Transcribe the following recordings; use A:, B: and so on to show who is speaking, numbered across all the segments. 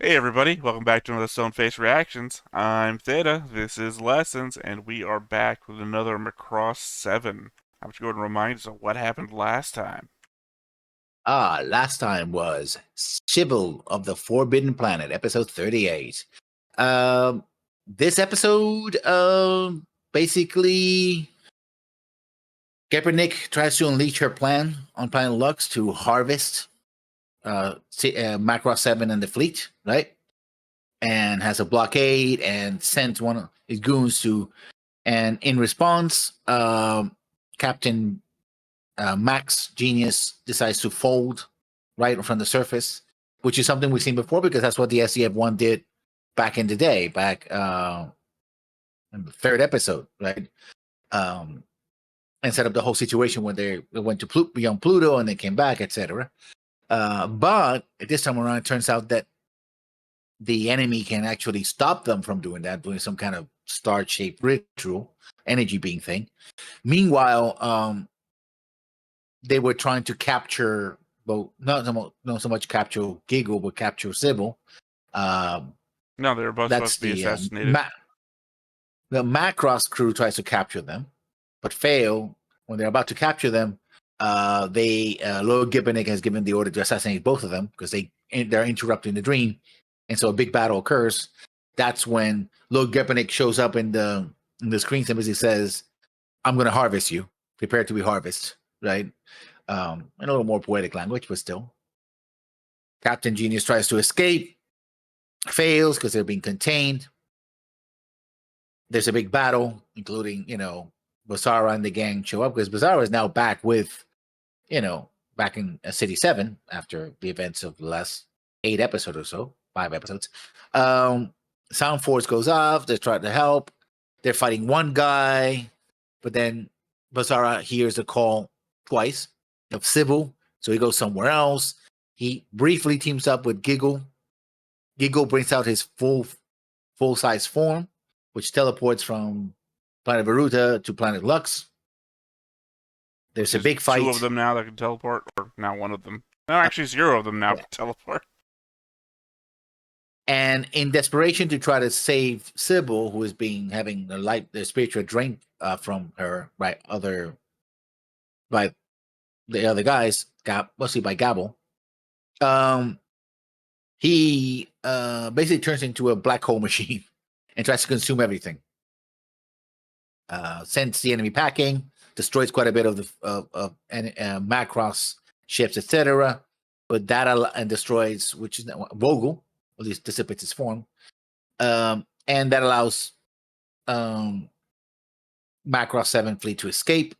A: Hey everybody, welcome back to another Stone Face Reactions. I'm Theta, this is Lessons, and we are back with another Macross 7. I'm just going to remind us of what happened last time.
B: Last time was Sybil of the Forbidden Planet, episode 38. Um, this episode, basically, Kaepernick tries to unleash her plan on Planet Lux to harvest Macross 7 and the fleet, right? And has a blockade and sends one of his goons to, and in response, Captain Max Genius decides to fold right from the surface, which is something we've seen before because that's what the SCF-1 did back in the day, back in the third episode, right? Um, and set up the whole situation where they went to beyond Pluto and they came back, etc. But at this time around, it turns out that the enemy can actually stop them from doing that, doing some kind of star-shaped ritual, energy being thing. Meanwhile, they were trying to capture, well, not so much capture Giggle, but capture Sybil.
A: No, they were both supposed
B: That's
A: to be
B: the
A: assassinated.
B: the Macross crew tries to capture them, but fail. When they're about to capture them, they Lord Gibbernick has given the order to assassinate both of them because they're interrupting the dream, and so a big battle occurs. That's when Lord Gibbernick shows up in the screen and basically says, "I'm going to harvest you. Prepare to be harvested." Right? In a little more poetic language, but still. Captain Genius tries to escape, fails because they're being contained. There's a big battle, including, Basara and the gang show up because Basara is now back with, back in City 7 after the events of the last 8 episodes or so, 5 episodes. Sound Force goes off. They're trying to help. They're fighting one guy, but then Basara hears a call twice of Sybil, so he goes somewhere else. He briefly teams up with Giggle. Giggle brings out his full size form, which teleports from Planet Veruta to Planet Lux. There's a
A: There's
B: big
A: two of
B: fight.
A: them now that can teleport, or now one of them. No, actually, zero of them now
B: Yeah.
A: can teleport.
B: And in desperation to try to save Sybil, who is having the spiritual drain from her by the other guys, mostly by Gabble, he basically turns into a black hole machine and tries to consume everything. Sends the enemy packing, destroys quite a bit of the Macross ships, etc. But and destroys, which is Vogel, at least dissipates his form, and that allows Macross 7 fleet to escape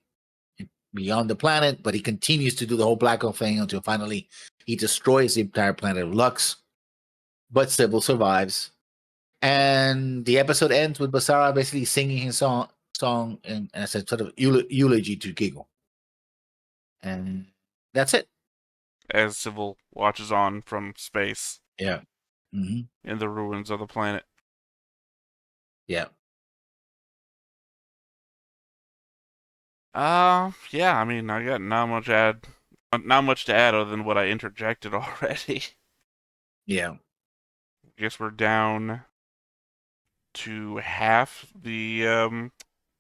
B: beyond the planet. But he continues to do the whole black hole thing until finally he destroys the entire planet of Lux. But Sybil survives, and the episode ends with Basara basically singing his song and as a sort of eulogy to Giggle. And that's it.
A: As Sybil watches on from space
B: Yeah. Mm-hmm.
A: in the ruins of the planet.
B: Yeah.
A: Yeah, I mean, I got not much to add other than what I interjected already.
B: Yeah.
A: Guess we're down to half the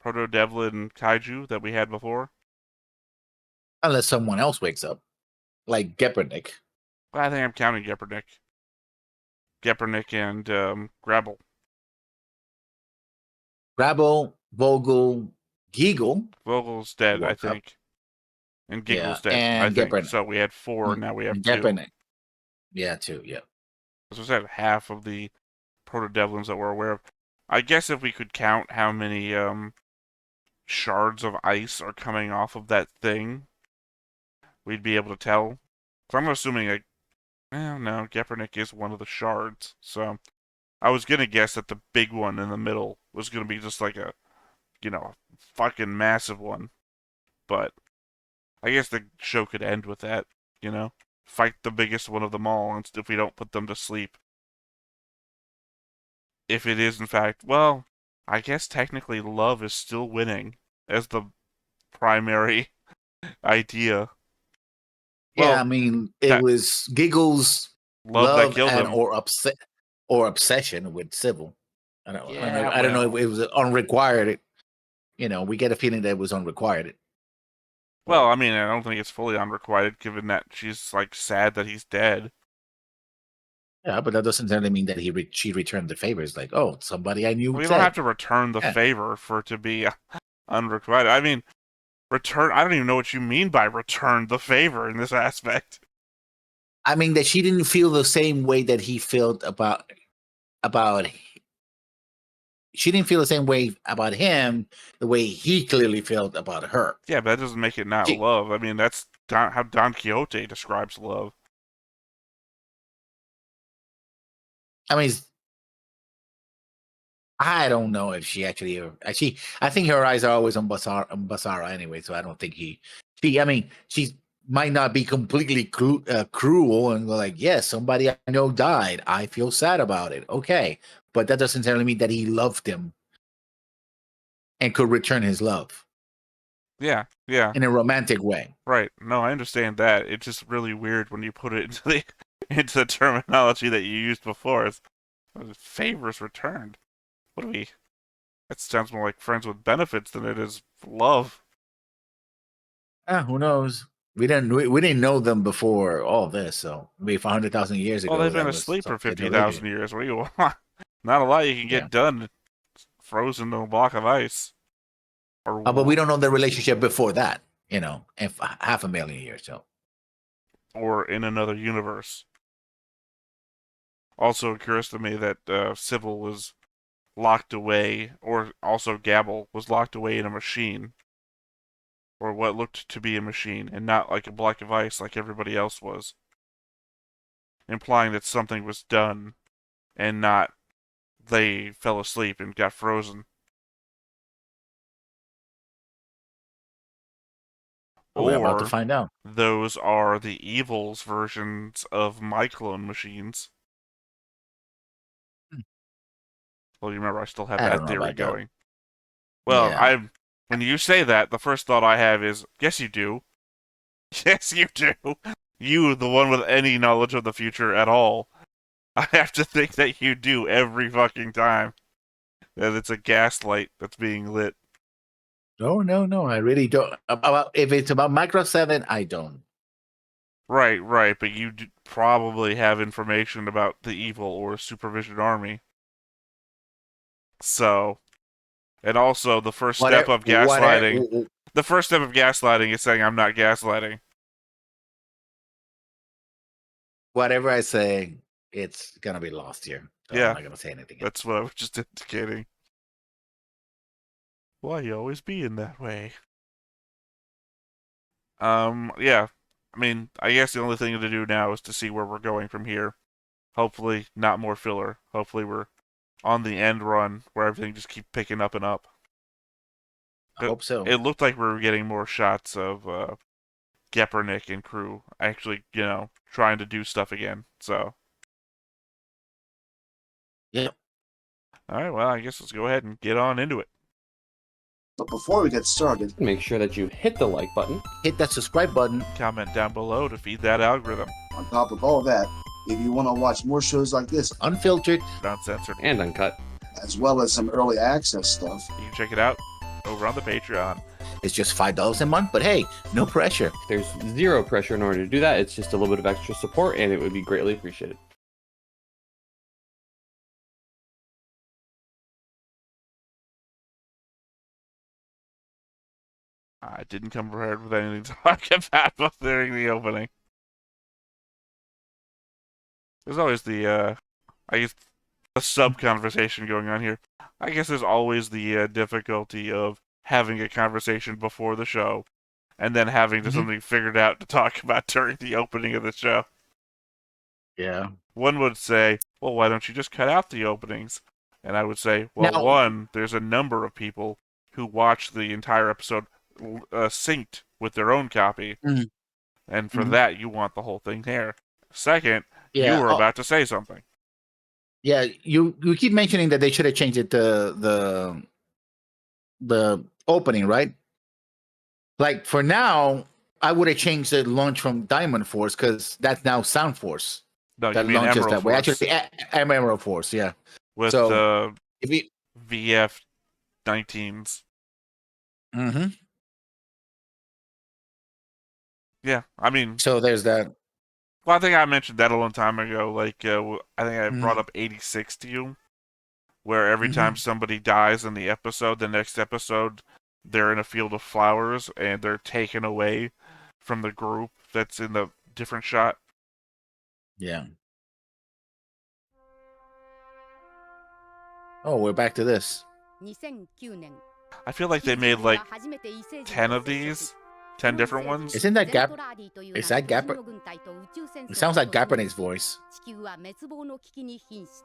A: Proto Devlin Kaiju that we had before.
B: Unless someone else wakes up, like Geppernick.
A: Well, I think I'm counting Geppernick and Grabble.
B: Grabble, Vogel, Giggle
A: Vogel's dead, I
B: woke up.
A: think, and
B: Yeah.
A: Giggle's dead, I
B: And
A: think.
B: Geppernick.
A: So we had four, now we have two.
B: Geppernick. Yeah, too. Yeah.
A: As I said, half of the Proto Devlins that we're aware of. I guess if we could count how many shards of ice are coming off of that thing, we'd be able to tell. So I'm assuming no, Geppernick is one of the shards. So I was gonna guess that the big one in the middle was gonna be just like a fucking massive one. But I guess the show could end with that, fight the biggest one of them all, and if we don't put them to sleep. If it is in fact, well, I guess technically love is still winning as the primary idea.
B: Yeah, I
A: Well,
B: mean, it
A: that
B: was Giggle's
A: love that
B: love
A: killed
B: and
A: him.
B: or upset. or obsession with Civil. I don't know.
A: Yeah,
B: I don't know
A: well,
B: if it was unrequired. We get a feeling that it was unrequited.
A: well,
B: But
A: I mean, I don't think it's fully unrequited, given that she's like sad that he's dead.
B: yeah, but that doesn't necessarily mean that she returned the favor. It's like, oh, somebody I knew
A: Well, you don't have
B: said.
A: to return the
B: Yeah.
A: favor for it to be unrequited. I mean, return. I don't even know what you mean by return the favor in this aspect.
B: I mean that she didn't feel the same way that he felt about she didn't feel the same way about him the way he clearly felt about her.
A: Yeah, but that doesn't make it not
B: She,
A: love. I mean, that's how Don Quixote describes love.
B: I mean, I don't know if she actually. I think her eyes are always on Basara anyway. So I don't think I mean, she might not be completely cruel and go like, yes, somebody I know died. I feel sad about it. Okay, but that doesn't necessarily mean that he loved him and could return his love
A: Yeah, yeah,
B: in a romantic way.
A: right. No, I understand that. It's just really weird when you put it into the into the terminology that you used before. It's favors returned. What do we? That sounds more like friends with benefits than it is love.
B: Who knows? We didn't know them before all this, so maybe 500,000 years
A: Well,
B: ago
A: they've been
B: that was
A: asleep for
B: their religion.
A: 50,000 years. What do you want? Not a lot you can
B: Yeah.
A: get done frozen in a block of ice.
B: But we
A: Or
B: don't know the relationship before that, and half a million years. So
A: or in another universe. Also occurs to me that Sybil was locked away, or also Gabble was locked away in a machine, or what looked to be a machine, and not like a block of ice like everybody else was, implying that something was done and not they fell asleep and got frozen.
B: we're about to
A: Or
B: find out.
A: those are the evil's versions of my clone machines.
B: Hmm.
A: Well, you remember I still have
B: I
A: that
B: don't know
A: theory
B: about that.
A: going. Well,
B: Yeah.
A: when you say that, the first thought I have is, yes, you do. Yes, you do. You, the one with any knowledge of the future at all. I have to think that you do every fucking time. That it's a gaslight that's being lit.
B: No, no, no. I really don't. About if it's about Macross 7, I don't.
A: Right, right, but you probably have information about the evil or supervision army. So, and also the first step
B: Whatever,
A: of gaslighting,
B: whatever,
A: the first step of gaslighting is saying I'm not gaslighting.
B: whatever I say, it's gonna be lost here. So I'm
A: Yeah,
B: not gonna say anything
A: that's
B: else.
A: what I was just indicating. Why you always being that way? Yeah. I mean, I guess the only thing to do now is to see where we're going from here. Hopefully, not more filler. Hopefully, we're on the end run where everything just keeps picking up and up.
B: I
A: But
B: hope so.
A: it looked like we were getting more shots of Geppernick and crew actually, trying to do stuff again. So,
B: Yep.
A: all right, well, I guess let's go ahead and get on into it.
C: But before we get started,
D: Make sure that you hit the like button.
B: Hit that subscribe button.
A: Comment down below to feed that algorithm.
C: on top of all that, if you want to watch more shows like this,
B: Unfiltered.
A: Uncensored.
D: And uncut.
C: as well as some early access stuff,
A: You can check it out over on the Patreon.
B: It's just $5 a month, but hey, no pressure.
D: There's zero pressure in order to do that. It's just a little bit of extra support, and it would be greatly appreciated.
A: I didn't come prepared with anything to talk about during the opening. There's always I guess, a sub conversation going on here. I guess there's always the difficulty of having a conversation before the show and then having something figured out to talk about during the opening of the show.
B: Yeah.
A: One would say, well, why don't you just cut out the openings? And I would say, well,
B: Now-
A: one, there's a number of people who watch the entire episode synced with their own copy.
B: Mhm.
A: And for
B: Mhm.
A: that, you want the whole thing there. Second,
B: Yeah.
A: you were about to say something.
B: Yeah. You keep mentioning that they should have changed it to the opening, right? Like for now, I would have changed the launch from Diamond Force because that's now Sound Force.
A: No, you
B: that
A: mean
B: launches
A: Emerald
B: that way.
A: Force
B: Actually, Emerald Force, yeah.
A: with
B: So
A: the
B: if you,
A: VF-19s.
B: hmm
A: Yeah, I mean,
B: so there's that.
A: well, I think I mentioned that a long time ago. Like, I think I brought
B: hmm
A: up 86 to you, where every time
B: hmm
A: somebody dies in the episode, the next episode, they're in a field of flowers and they're taken away from the group that's in the different shot.
B: Yeah. Oh, we're back to this.
A: I feel like they made like 10 of these, 10 different ones.
B: Isn't that Gap? Is that Gap? It sounds like Gapane's voice.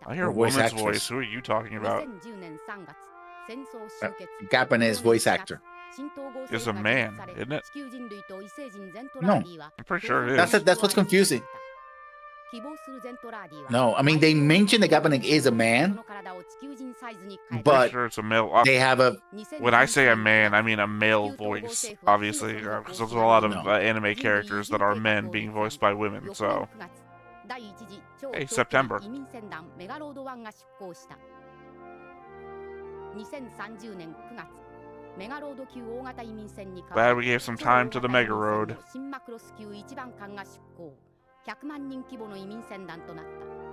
A: I hear
B: Or
A: a
B: voice
A: woman's voice.
B: actress.
A: Who are you talking about?
B: Gapane's voice actor.
A: Is a man, isn't it?
B: No,
A: I'm pretty sure it is.
B: that's what's confusing. No, I mean they mention that Gapane is a man,
A: I'm pretty
B: but
A: sure it's a male.
B: they have a
A: When I say a man, I mean a male voice, obviously, because there's a lot of
B: No.
A: anime characters that are men being voiced by women, so... Hey, September. Glad we gave some time to the Mega Road.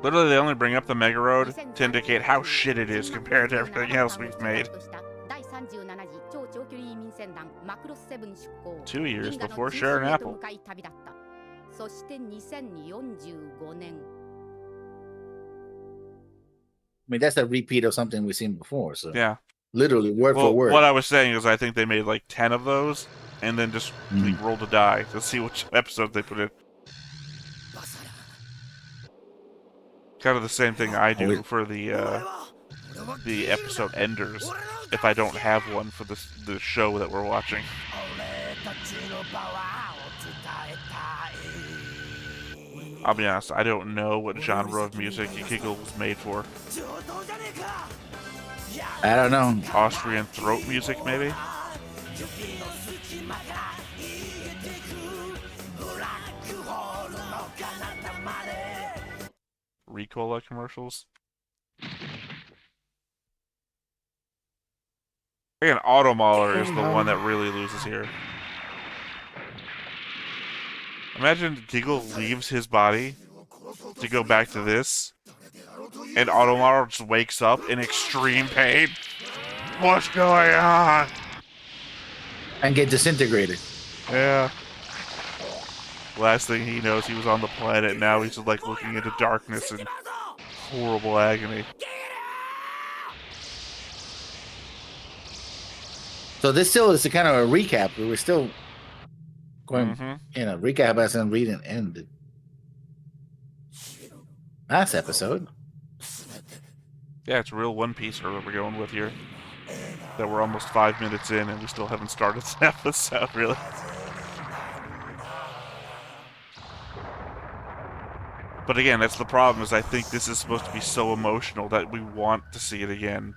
A: Literally, they only bring up the Mega Road to indicate how shit it is compared to everything else we've made. 2 years before Sharon Apple.
B: I mean that's a repeat of something we've seen before. So
A: Yeah.
B: literally word for
A: Well,
B: word.
A: what I was saying is I think they made like 10 of those, and then just like, rolled a die to see which episode they put in. Kind of the same thing I do for the episode enders, if I don't have one for the show that we're watching. I'll be honest, I don't know what genre of music Kegel was made for.
B: I don't know.
A: Austrian throat music, maybe? Ricola commercials? Again, Automauler is the one that really loses here. Imagine Giggle leaves his body to go back to this, and Automauler just wakes up in extreme pain. What's going on?
B: And get disintegrated.
A: Yeah. Last thing he knows, he was on the planet. Now he's just like looking into darkness and horrible agony.
B: So this still is a kind of a recap. We were still going,
A: Mm-hmm.
B: Recap hasn't read ended. Last episode.
A: Yeah, it's a real One Piece that we're going with here. That we're almost 5 minutes in and we still haven't started the episode, really. But again, that's the problem, is I think this is supposed to be so emotional that we want to see it again.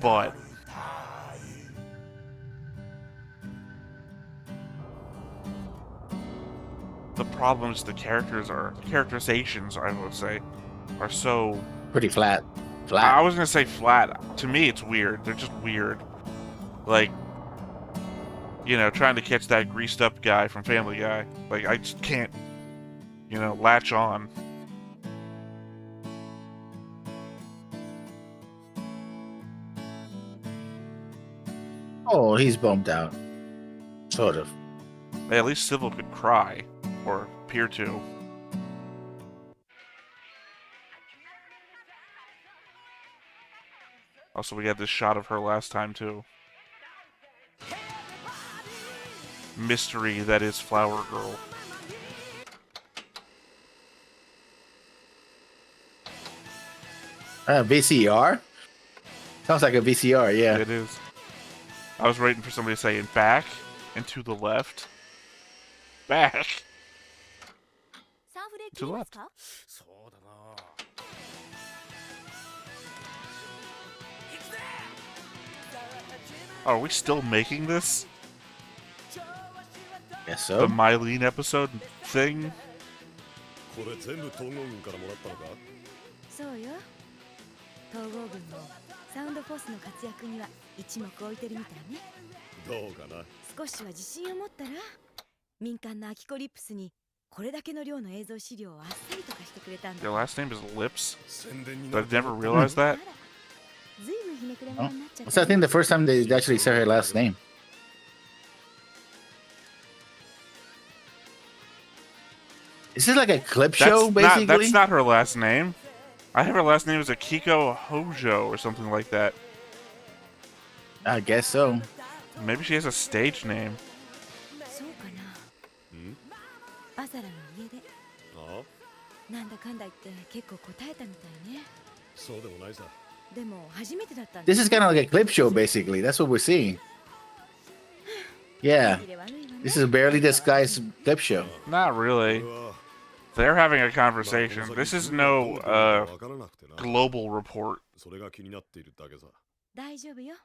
A: But the problem is the characterizations, I would say, are so...
B: Pretty flat.
A: I was gonna say flat. To me, it's weird. They're just weird. Like, you know, trying to catch that greased up guy from Family Guy. Like, I just can't, you know, latch on.
B: Oh, he's bummed out. Sort of.
A: Hey, at least Sybil could cry. Or appear to. Also, we had this shot of her last time, too. Mystery that is Flower Girl.
B: VCR? Sounds like a VCR, yeah.
A: It is. I was waiting for somebody to say it back and to the left. Back. To the left. Oh, are we still making this?
B: Guess
A: The
B: so.
A: Mylene episode thing?
E: これ全部統合軍からもらったのか？
F: そうよ。統合軍もサウンドフォースの活躍には一目置いてるみたいね。
E: どうかな。
F: 少しは自信を持ったら、民間のアキコリップスにこれだけの量の映像資料をあっさりとかしてくれたんだ。
A: Their last name is Lips?
E: 宣伝に
A: But
E: な
A: I've
E: ると
A: never
E: 思った。
A: realized that.
F: ずいぶんひねくれ者になっちゃっ
B: So I
F: たね。
B: think the first time they actually said her last name. Is this like a clip show, basically?
A: That's not her last name. I have her last name as Akiko Hojo or something like that.
B: I guess so.
A: Maybe she has a stage name.
F: そうかな。
E: ん？
F: バサラの家で
E: ああ、
F: なんだかんだ言って結構答えたみたいね。
E: そうでもないさ。
F: でも初めてだったんだ。
B: This is kind of like a clip show, basically. That's what we're seeing. Yeah. This is a barely disguised clip show.
A: Not really.
E: これは
A: They're having a
E: まあ
A: conversation.
E: この
A: This
E: 先
A: is
E: どんな
A: no
E: どうなるかわからなくてな。
A: global report.
E: それが気になっているだけさ。
F: 大丈夫よ。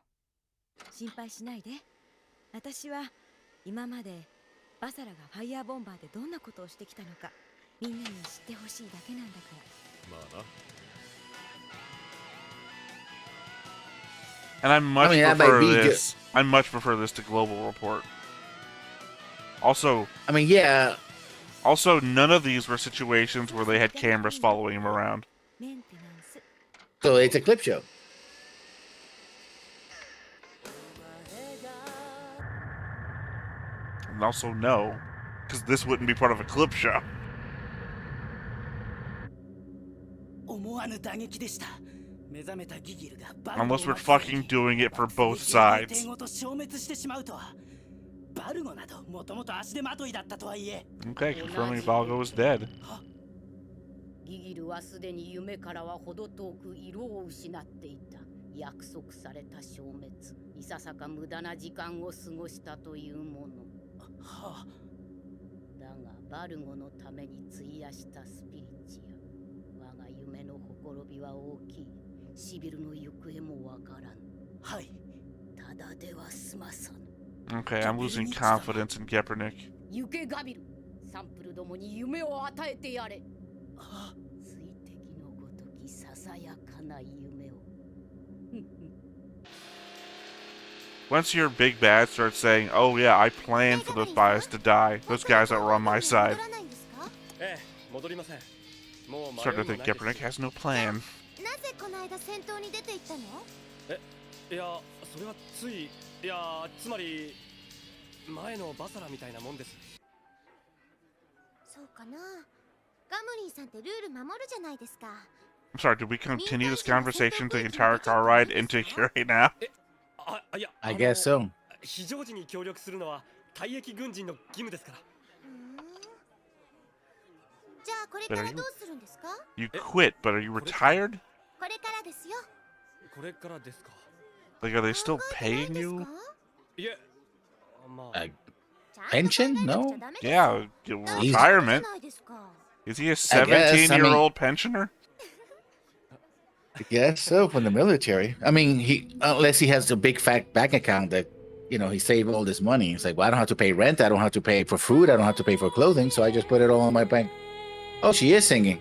F: 心配しないで。私は今までバサラがファイヤーボンバーでどんなことをしてきたのかみんなに知ってほしいだけなんだから。
E: まあな。
A: And I much
B: that might
A: prefer
B: be good.
A: this. I much prefer this to global report. Also,
B: I mean, yeah.
A: none of these were situations where they had cameras following him around.
F: メンテナンス。
B: So it's a clip show.
A: And also no, because this wouldn't be part of a clip show.
G: 思わぬ打撃でした。目覚めたギギルが
A: Unless we're fucking doing it for both sides.
G: ごと消滅してしまうとは。バルゴなどもともと足手まといだったとはいえ。
A: Okay, confirming Valgo is dead.
H: ギギルはすでに夢からは程遠く色を失っていた。約束された消滅、いささか無駄な時間を過ごしたというもの。
G: はあ、
H: だがバルゴのために費やしたスピリチア、我が夢のほころびは大きい。シビルの行方もわからん。
G: はい。
H: ただでは済まさぬ。
A: Okay, I'm losing confidence in Gepernick.
H: 行けガビル、サンプルどもに夢を与えてやれ。
G: あ、
H: 水滴のごときささやかな夢を。
A: Once your big bad starts saying, "Oh yeah, I planned for those guys to die," those guys that were on my side,
E: ええ、戻りません。もう迷い
A: start
E: も
A: to
E: ない
A: think
E: です
A: Gepernick has no plan.
I: なぜこの間戦闘に出て行ったの？
E: いや、それはつい、いや、つまり前のバサラみたいなもんです。
I: そうかな。ガムリンさんってルール守るじゃないですか。
A: I'm sorry, did we continue this conversation the entire car ride into here right now?
E: あ、いや、
B: I guess so.
E: 非常時に協力するのは退役軍人の義務ですから。
I: じゃあこれからどうするんですか？
A: You quit, but are you retired?
I: これからですよ。
E: これからですか。
A: Like, are they still paying you?
E: いえ、まあ。
B: Pension? No?
A: Yeah, retirement. Is he a
B: I mean-
A: 17-year-old pensioner?
B: I guess so, from the military. I mean, unless he has a big fat bank account that, he saved all this money. It's like, well, I don't have to pay rent. I don't have to pay for food. I don't have to pay for clothing. So I just put it all in my bank. Oh, she is singing.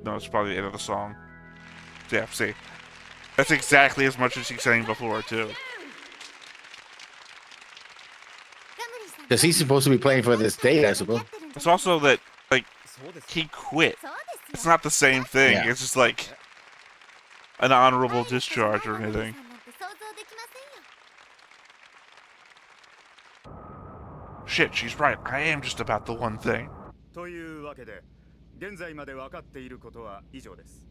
A: No, it's probably the end of the song. Yeah, see. That's exactly as much as she sang before, too.
B: Because he's supposed to be playing for this date, I suppose.
A: It's also that, like, he quit. It's not the same thing.
B: Yeah.
A: It's just like an honorable discharge or anything. Shit, she's right. I am just about the one thing.
J: というわけで、現在まで分かっていることは以上です。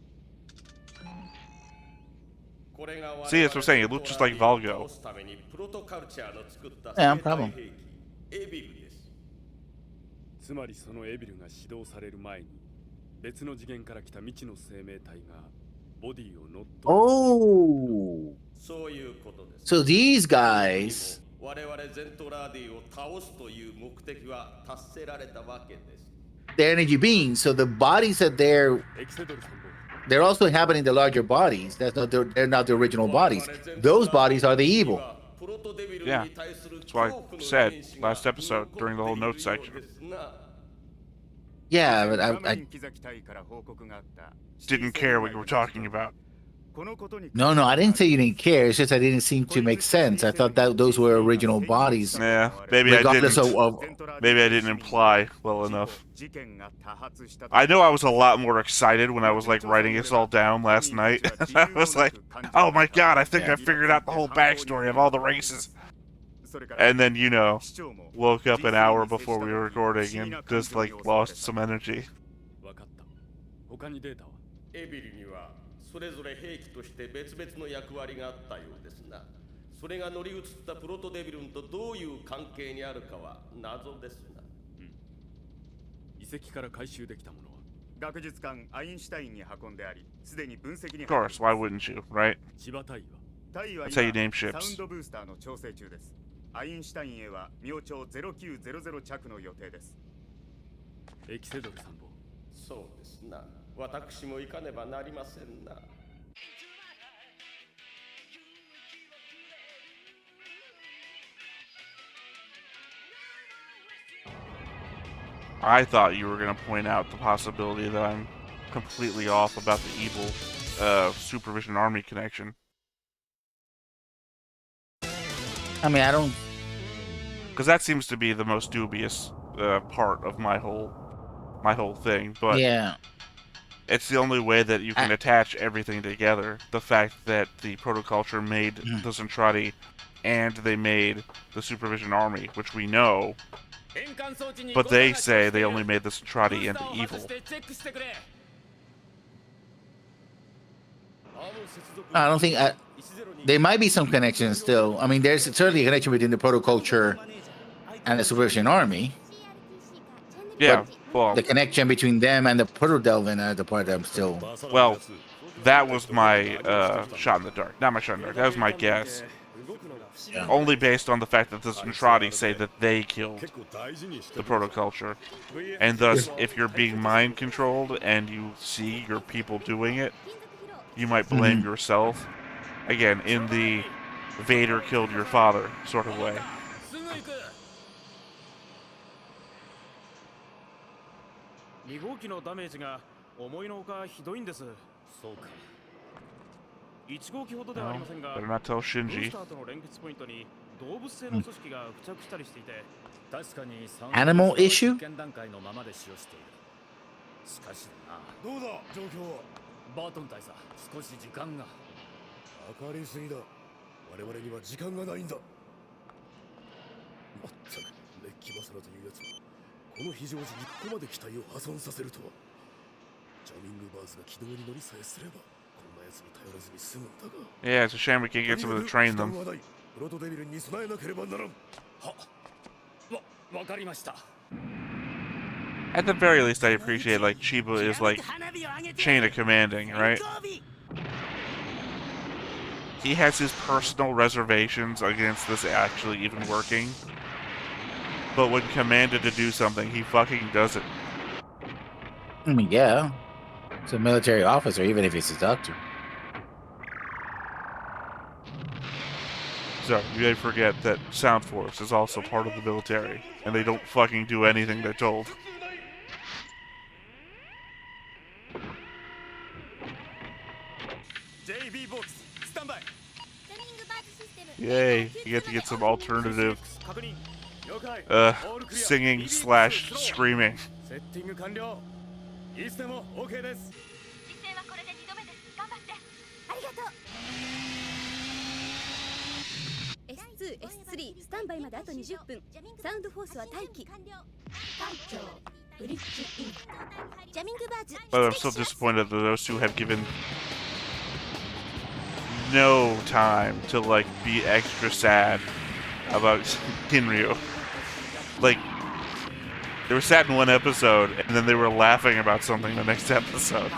A: See, that's what I'm saying. It looked just like Valgo.
B: Yeah, no problem.
J: つまりそのエビルが始動される前に、別の次元から来た未知の生命体がボディを乗っ取る。
B: Oh. So these guys.
K: 我々ゼントラーディを倒すという目的は達せられたわけです。
B: They're energy beings, so the bodies that they're also inhabiting the larger bodies. They're not the original bodies. Those bodies are the evil.
A: Yeah, that's why I said last episode during the whole notes section.
B: Yeah, but
A: didn't care what you were talking about.
B: no, I didn't say you didn't care. It's just I didn't seem to make sense. I thought that those were original bodies.
A: Yeah, maybe
B: regardless
A: I didn't.
B: of
A: Maybe I didn't imply well enough. I know I was a lot more excited when I was like writing this all down last night. I was like, "Oh my god, I think I figured out the whole backstory of all the races." And then, you know, woke up an hour before we were recording and just like lost some energy.
K: エビルにはそれぞれ兵器として別々の役割があったようですな。それが乗り移ったプロトデビルンとどういう関係にあるかは謎ですな。
J: 遺跡から回収できたものは学術館アインシュタインに運んであり、すでに分析に。
A: Of course, why wouldn't you, right?
J: 千葉隊は
A: That's how you name
J: サウン
A: ships.
J: ドブースターの調整中です。アインシュタインへは明朝0900着の予定です。エキセドル参謀。
K: そうですな。私も行かねばなりませんな。
A: I thought you were going to point out the possibility that I'm completely off about the evil Supervision Army connection.
B: I mean, I don't.
A: Because that seems to be the most dubious part of my whole thing. But
B: yeah,
A: it's the only way that you can attach everything together. The fact that the protoculture made the Zentradi and they made the Supervision Army, which we know. But they say they only made the Zentradi and the evil.
B: I don't think there might be some connection still. I mean, there's certainly a connection between the protoculture and the Supervision Army.
A: Yeah, well,
B: the connection between them and the Proto-Delvin are the part that I'm still.
A: Well, that was my shot in the dark. Not my shot in the dark. That was my guess.
B: Yeah.
A: Only based on the fact that the Zentradi say that they killed the protoculture. And thus, if you're being mind controlled and you see your people doing it, you might blame yourself. Again, in the Vader killed your father sort of way.
E: 2号機のダメージが思いのほかひどいんです。そうか。1号機ほどではありませんが、ブ
A: Better not tell
E: ー
A: Shinji.
E: スターとの連結ポイントに動物性の組織が付着したりしていて、確かに
B: Animal issue?
E: 実験段階のままで使用している。しかしな。
J: どうだ状況は。
E: バートン大佐、少し時間が。
J: 明るいすぎだ。我々には時間がないんだ。まったくメッキバサラというやつはこの非常時にここまで機体を破損させるとは。ジャミングバーズが軌道に乗りさえすればこんなやつに頼らずに済むんだが。
A: Yeah, it's a shame we can't get someone to train them.
J: プロトデビルに備えなければならん。
E: わかりました。
A: At the very least, I appreciate like Chiba is like chain of commanding, right? He has his personal reservations against this actually even working. But when commanded to do something, he fucking does it.
B: I mean, yeah. It's a military officer, even if he's a doctor.
A: So, you may forget that Sound Force is also part of the military, and they don't fucking do anything they're told. Yay, you get to get some alternative singing slash screaming.
F: S2、S3、スタンバイまであと20分。サウンドフォースは待機。
A: But I'm still disappointed that those two have given no time to like be extra sad about Kinryu. Like they were sad in one episode and then they were laughing about something the next episode.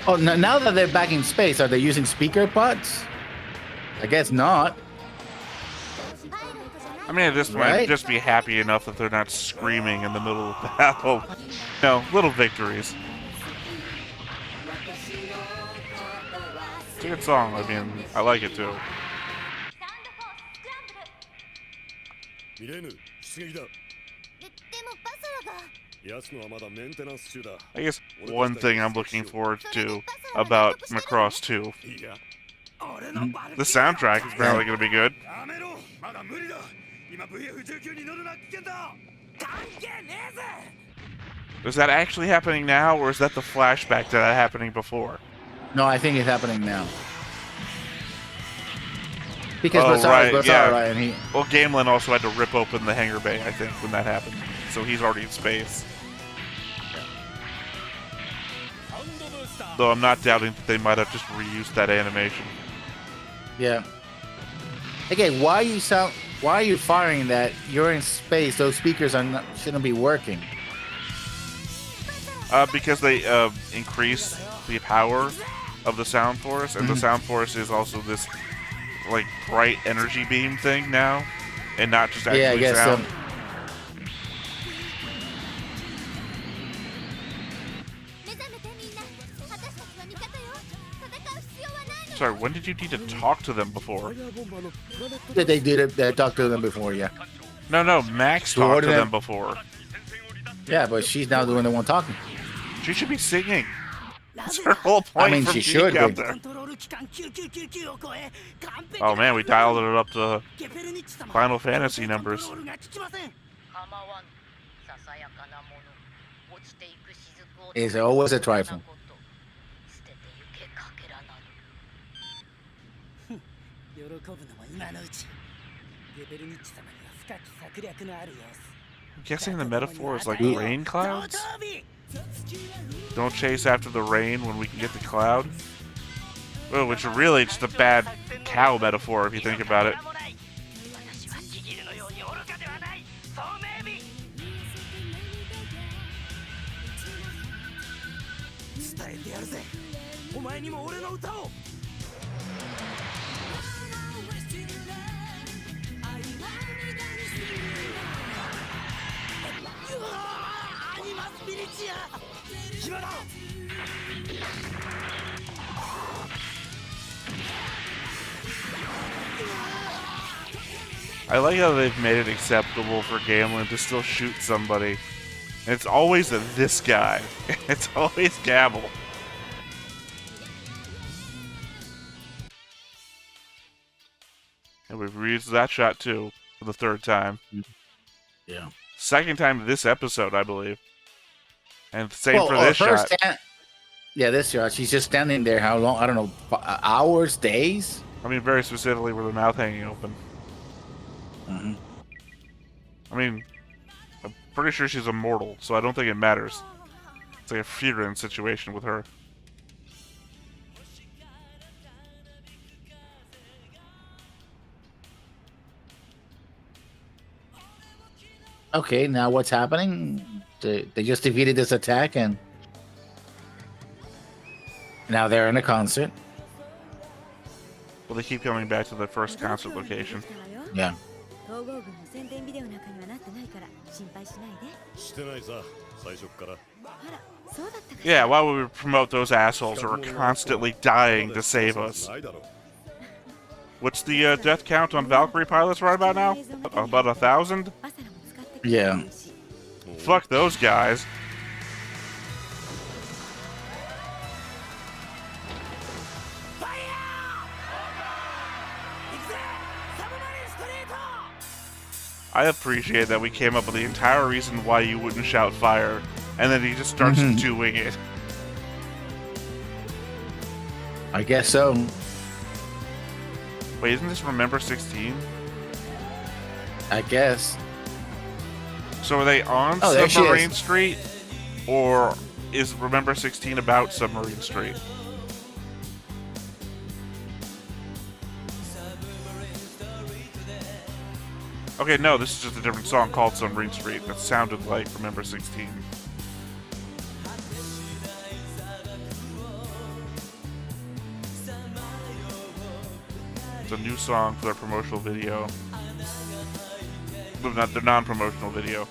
B: Oh, now that they're back in space, are they using speaker pods? I guess not.
A: I mean, at this point, I'd just be happy enough that they're not screaming in the middle of the battle. You know, little victories. a good song. I mean, I like it too.
J: ミレーヌ出撃だ。
I: でもバサラが
J: 奴のはまだメンテナンス中だ。
A: I guess one thing I'm looking forward to about Macross 2.
J: いや、
A: The soundtrack is apparently going to be good.
J: やめろ。まだ無理だ。今 VF19 に乗るな危険だ。関係ねえぜ。
A: Is that actually happening now, or is that the flashback to that happening before?
B: No, I think it's happening now. Because
A: Oh, right,
B: Basara,
A: yeah.
B: and he.
A: Well, Gamelin also had to rip open the hangar bay, I think, when that happened. So he's already in space. Though I'm not doubting that they might have just reused that animation.
B: Yeah. Again, why are you firing that? You're in space. Those speakers shouldn't be working.
A: Because they increase the power of the sound force, and the sound force is also this like bright energy beam thing now, and not just actually
B: I guess
A: sound.
B: so.
A: Sorry, when did you need to talk to them before?
B: They did it. They talked to them before, yeah.
A: No, Max talked to them before.
B: Yeah, but she's now doing the one talking.
A: She should be singing. That's her whole point.
B: I mean,
A: from
B: she
A: being
B: should
A: out
B: be.
A: there. Oh man, we dialed it up to Final Fantasy numbers.
B: It's always a trifle.
G: 喜ぶのも今のうち。ゲベルニッチ様には深き策略のある様子。
A: I'm guessing the metaphor is like rain clouds? Don't chase after the rain when we can get the cloud? Oh, which is really just a bad cow metaphor if you think about it. I like how they've made it acceptable for Gamlin to still shoot somebody. And it's always this guy. It's always Gabble. And we've reused that shot too for the third time.
B: Yeah.
A: Second time this episode, I believe. And same for this shot.
B: Yeah, this shot. She's just standing there. How long? I don't know. Hours, days.
A: I mean, very specifically with her mouth hanging open.
B: Mm-hmm.
A: I mean, I'm pretty sure she's immortal, so I don't think it matters. It's like a Furin situation with her.
B: Okay, now what's happening? They just defeated this attack, and now they're in a concert.
A: Well, they keep coming back to the first concert location.
B: Yeah.
A: Yeah, why would we promote those assholes who are constantly dying to save us? What's the death count on Valkyrie pilots right about now? About 1,000?
B: Yeah.
A: Fuck those guys. I appreciate that we came up with the entire reason why you wouldn't shout fire, and then he just starts doing it.
B: I guess so.
A: Wait, isn't this Remember 16?
B: I guess.
A: So are they on Submarine Street, or is Remember 16 about Submarine Street? Okay, no, this is just a different song called Submarine Street that sounded like Remember 16. It's a new song for their promotional video. Well, not their non-promotional video.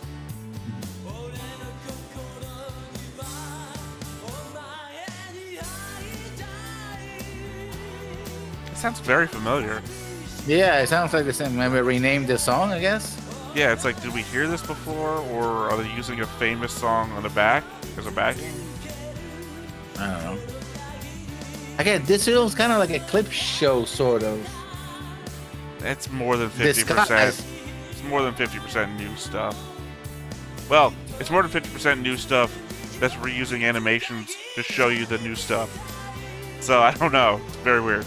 A: sounds very familiar.
B: Yeah, it sounds like the same. Maybe renamed the song, I guess.
A: Yeah, it's like, did we hear this before, or are they using a famous song on the back as a backing?
B: I don't know. Again, this feels kind of like a clip show, sort of.
A: It's more than 50%.
B: Disguise.
A: It's more than 50% new stuff. Well, it's more than 50% new stuff that's reusing animations to show you the new stuff. So, I don't know. It's very weird.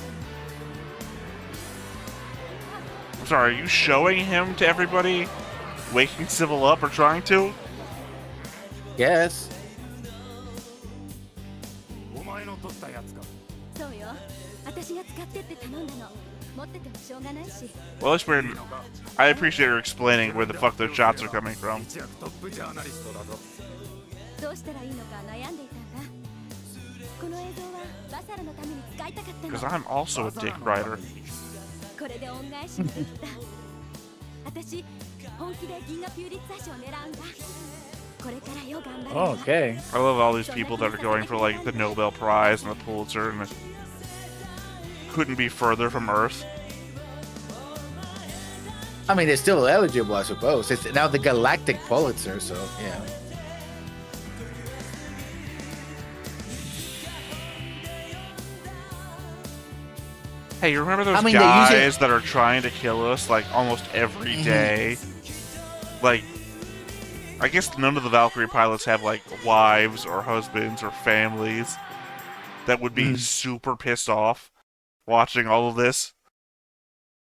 A: I'm sorry, are you showing him to everybody? Waking Civil up or trying to?
B: Yes.
E: お前の取ったやつか。
F: そうよ。私が使ってって頼んだの。持っててもしょうがないし。
A: Well, at least I appreciate her explaining where the fuck those shots are coming from.
E: 一躍トップジャーナリストだぞ。
F: どうしたらいいのか悩んでいたんだ。この映像はバサラのために使いたかったの。
A: Because I'm also a dick rider.
F: これで恩返しができた。私本気で銀河ピューリッツァー賞を狙うんだ。これからよ頑張る。
B: Okay.
A: I love all these people that are going for like the Nobel Prize and the Pulitzer, and it couldn't be further from Earth.
B: I mean, it's still eligible, I suppose. It's now the Galactic Pulitzer, so yeah.
A: Hey, you remember those
B: I mean,
A: guys that are trying to kill us like almost every day? Like, I guess none of the Valkyrie pilots have like wives or husbands or families that would be super pissed off watching all of this.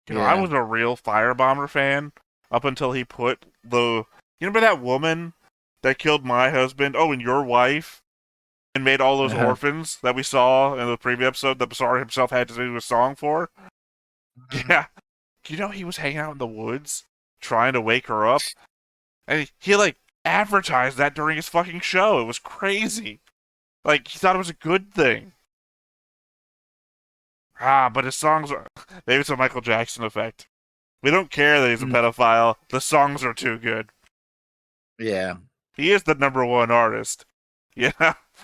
A: You know, I was a real Firebomber fan up until he put the... You remember that woman that killed my husband? Oh, and your wife? And made all those orphans that we saw in the previous episode that Basara himself had to do a song for? Yeah. You know he was hanging out in the woods trying to wake her up? And he like, advertised that during his fucking show. It was crazy. Like, he thought it was a good thing. But his songs are... Maybe it's a Michael Jackson effect. We don't care that he's a pedophile. The songs are too good.
B: Yeah.
A: He is the #1 artist. Yeah.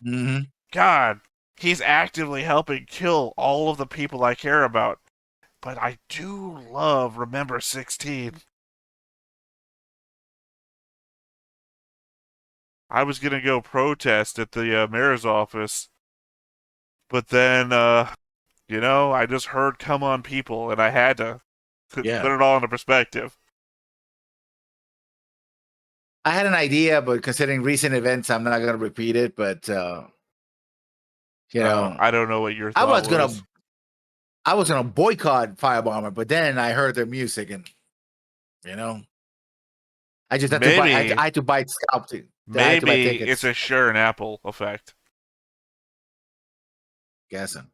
B: Mm-hmm.
A: God, he's actively helping kill all of the people I care about. But I do love Remember 16. I was gonna go protest at the mayor's office, but then, you know, I just heard "Come On, People," and I had to put it all into perspective.
B: I had an idea, but considering recent events, I'm not gonna repeat it. But you know,
A: I don't know what your thought was.
B: I was gonna boycott Firebomber, but then I heard their music, and you know, I just had to buy. I had to buy scalp too.
A: Maybe it's a Sharon Apple effect.
B: Guessing.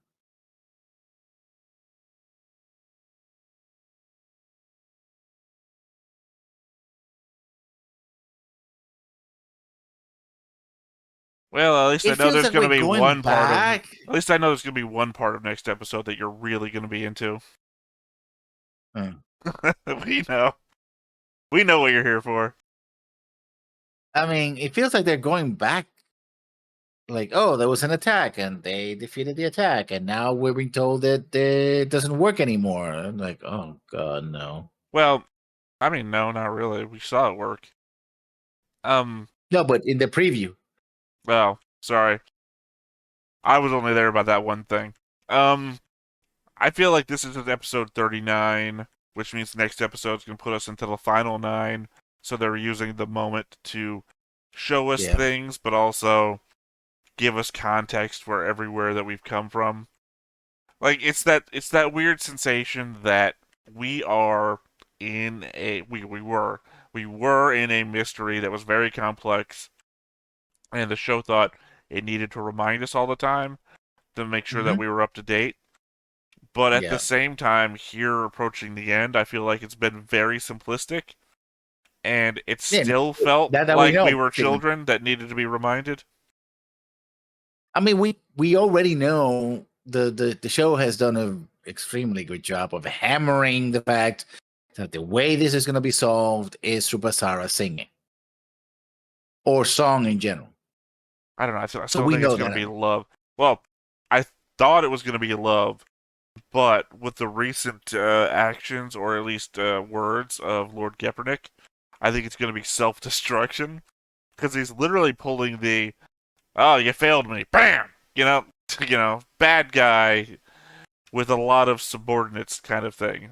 A: Well, at least I know there's going to be one part of.
B: At
A: least I know there's going to be one part of next episode that you're really going to be into. We know. We know what you're here for.
B: I mean, it feels like they're going back. Like, oh, there was an attack, and they defeated the attack, and now we're being told that it doesn't work anymore. I'm like, oh god, no.
A: Well, I mean, no, not really. We saw it work.
B: No, but in the preview.
A: Well, sorry. I was only there about that one thing. I feel like this is episode 39, which means the next episode's going to put us into the final 9, so they're using the moment to show us things, but also give us context for everywhere that we've come from. Like, it's that weird sensation that we are in a... We were in a mystery that was very complex, and the show thought it needed to remind us all the time to make sure that we were up to date. But at the same time, here approaching the end, I feel like it's been very simplistic, and it still felt like we were children that needed to be reminded.
B: I mean, we already know the show has done an extremely good job of hammering the fact that the way this is going to be solved is through Basara singing or song in general.
A: I don't know. I still think it's going to be love. Well, I thought it was going to be love But with the recent actions, or at least words of Lord Gepernick, I think it's going to be self-destruction. Because he's literally pulling the, oh, you failed me, bam! Bad guy with a lot of subordinates kind of thing.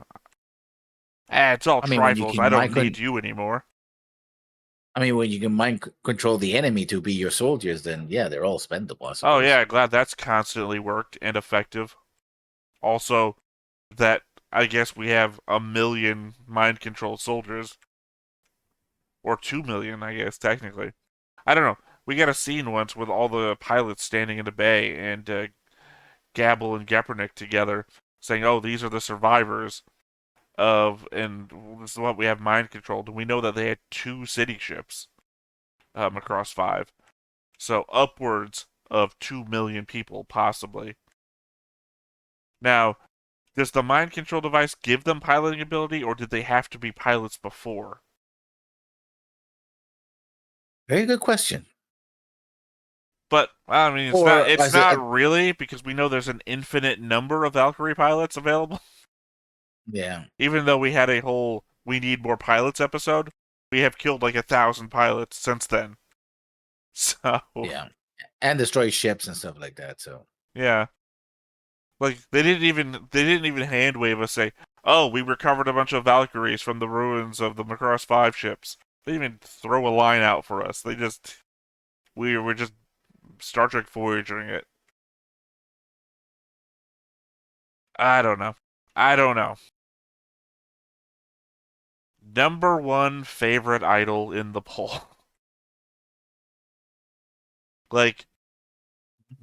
A: It's all
B: I mean, when you
A: trifles.
B: can
A: I don't need you anymore.
B: I mean, when you can mind control the enemy to be your soldiers, then yeah, they're all spendable, I
A: Oh
B: suppose.
A: yeah, glad that's constantly worked and effective. Also, that I guess we have 1 million mind-controlled soldiers. Or 2 million, I guess, technically. I don't know. We got a scene once with all the pilots standing in the bay and Gabble and Gepernick together saying, oh, these are the survivors of, and this is what we have mind controlled. And we know that they had 2 city ships, Macross 5. So upwards of 2 million people, possibly. Now, does the mind control device give them piloting ability, or did they have to be pilots before?
B: Very good question.
A: But I mean,
B: Or
A: it's
B: as a,
A: not really, because we know there's an infinite number of Valkyrie pilots available.
B: yeah,
A: Even though we had a whole "we need more pilots" episode, we have killed like 1,000 pilots since then. So
B: yeah, and destroy ships and stuff like that. So
A: yeah, like they didn't even hand wave us, say, "Oh, we recovered a bunch of Valkyries from the ruins of the Macross 5 ships." They didn't even throw a line out for us. We were just Star Trek Voyaging it. I don't know. I don't know. Number 1 favorite idol in the poll. Like,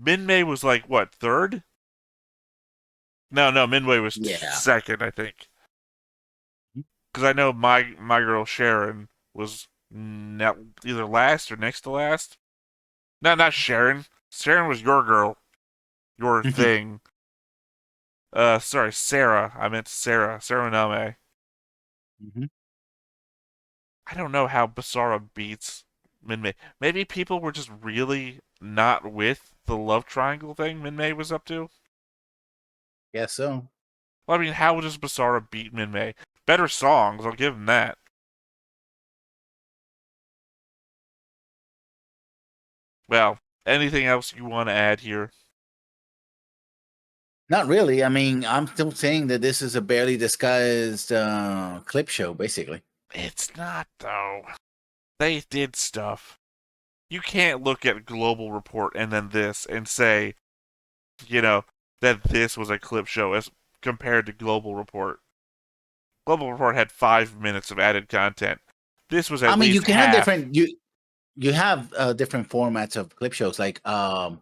A: Minmay was like, what, third? No, Minmay was
B: yeah,
A: second, I think. Because I know my girl Sharon was either last or next to last. No, not Sharon. Sharon was your girl. Your thing. Sorry, Sarah. I meant Sarah. Sarah Name.
B: mm-hmm.
A: I don't know how Basara beats Minmay. Maybe people were just really not with the love triangle thing Minmay was up to.
B: Guess so.
A: Well, I mean, how does Basara beat Minmay? Better songs, I'll give him that. Well, anything else you want to add here?
B: Not really. I mean, I'm still saying that this is a barely disguised clip show, basically.
A: It's not, though. They did stuff. You can't look at Global Report and then this and say, that this was a clip show as compared to Global Report. Global Report had 5 minutes of added content. This was
B: I
A: at
B: mean, you
A: least
B: can have
A: half.
B: you have different formats of clip shows. Like the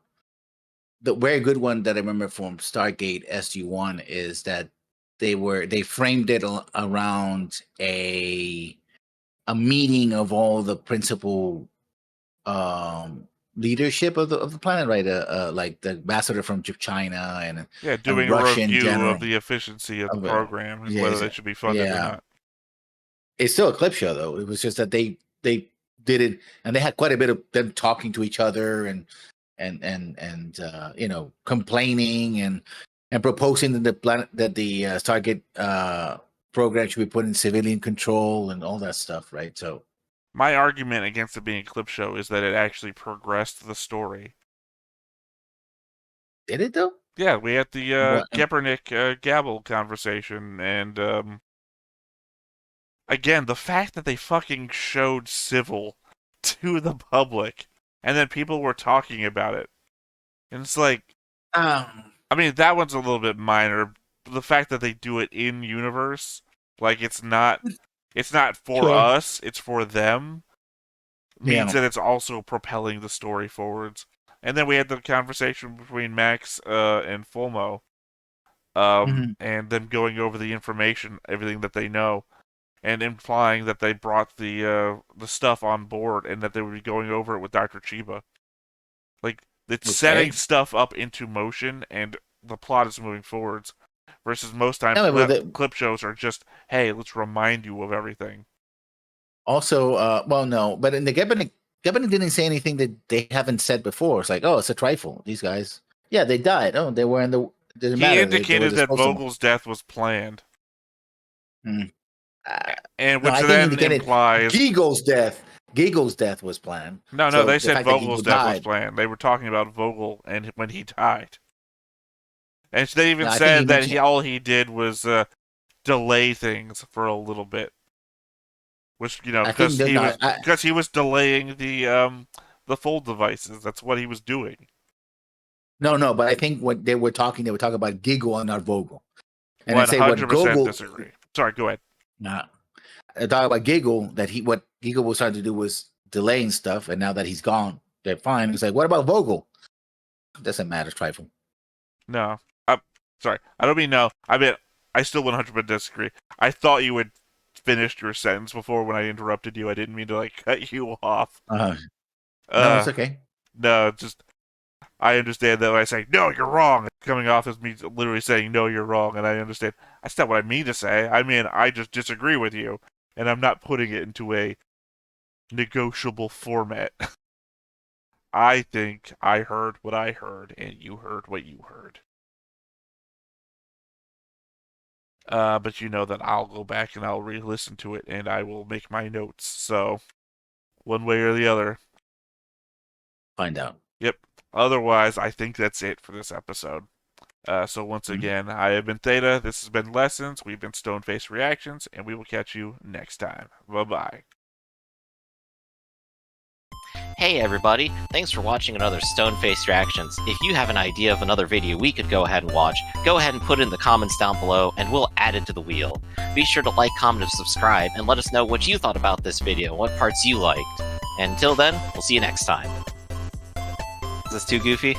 B: very good one that I remember from Stargate SG-1 is that they framed it around a meeting of all the principal leadership of the planet, right? Like the ambassador from China and
A: Yeah,
B: a
A: doing a
B: Russian
A: review of
B: general.
A: the efficiency of the program and
B: Yeah,
A: whether they should be funded or not.
B: it's still a clip show though. It was just that they did it, and they had quite a bit of them talking to each other and complaining and proposing that the planet that the Stargate program should be put in civilian control and all that stuff, right? So
A: My argument against it being a clip show is that it actually progressed the story.
B: did it though?
A: Yeah, we had the
B: What?
A: Gepernick Gabble conversation, and again, the fact that they fucking showed Civil to the public, and then people were talking about it, and it's like, I mean, that one's a little bit minor. But the fact that they do it in universe, like it's not for
B: Sure.
A: us, it's for them, means
B: Yeah.
A: that it's also propelling the story forwards. And then we had the conversation between Max and Fulmo, and them going over the information, everything that they know, and implying that they brought the stuff on board and that they would be going over it with Dr. Chiba. Like, it's setting stuff up into motion and the plot is moving forwards. Versus most times, clip shows are just, hey, let's remind you of everything.
B: Also, well, no, but in the Gebenik didn't say anything that they haven't said before. It's like, oh, it's a trifle. These guys, yeah, they died. Oh, they were in the doesn't
A: He
B: matter.
A: indicated
B: were
A: that
B: supposed to-
A: Vogel's death was planned,
B: and
A: which
B: I think
A: then
B: indicated
A: implies
B: Giegle's death. Giegle's death was planned.
A: no.
B: So
A: They
B: the
A: said
B: fact that
A: Vogel's
B: Giegel
A: death was
B: died,
A: planned. They were talking about Vogel and when he died, and they even
B: No, I think he
A: said that
B: mentioned-
A: all he did was delay things for a little bit, which
B: I think that-
A: because he was delaying the fold devices. That's what he was doing.
B: No, but I think what they were talking about Giegel and not Vogel. And I say what
A: 100%
B: Gogol,
A: disagree. Sorry, go ahead.
B: nah, I talk about Giegel that what Giegel was trying to do was delaying stuff, and now that he's gone, they're fine. It's like, what about Vogel? Doesn't matter, trifle.
A: No, sorry. I don't mean no. I mean I still 100% disagree. I thought you had finished your sentence before when I interrupted you. I didn't mean to like cut you off.
B: No, it's okay.
A: No, just I understand that when I say no, you're wrong. It's coming off as me literally saying no, you're wrong, and I understand. That's not what I mean to say. I mean I just disagree with you, and I'm not putting it into a negotiable format. I think I heard what I heard, and you heard what you heard. But you know that I'll go back and I'll re-listen to it, and I will make my notes. So, one way or the other.
B: Find out.
A: Yep. Otherwise, I think that's it for this episode. So once again, I have been Theta. This has been Lessons. We've been Stoneface Reactions, and we will catch you next time. Bye-bye.
L: Hey everybody, thanks for watching another Stoneface Reactions. If you have an idea of another video we could go ahead and watch, go ahead and put it in the comments down below and we'll add it to the wheel. Be sure to like, comment, and subscribe, and let us know what you thought about this video, what parts you liked. And until then, we'll see you next time. Is this too goofy?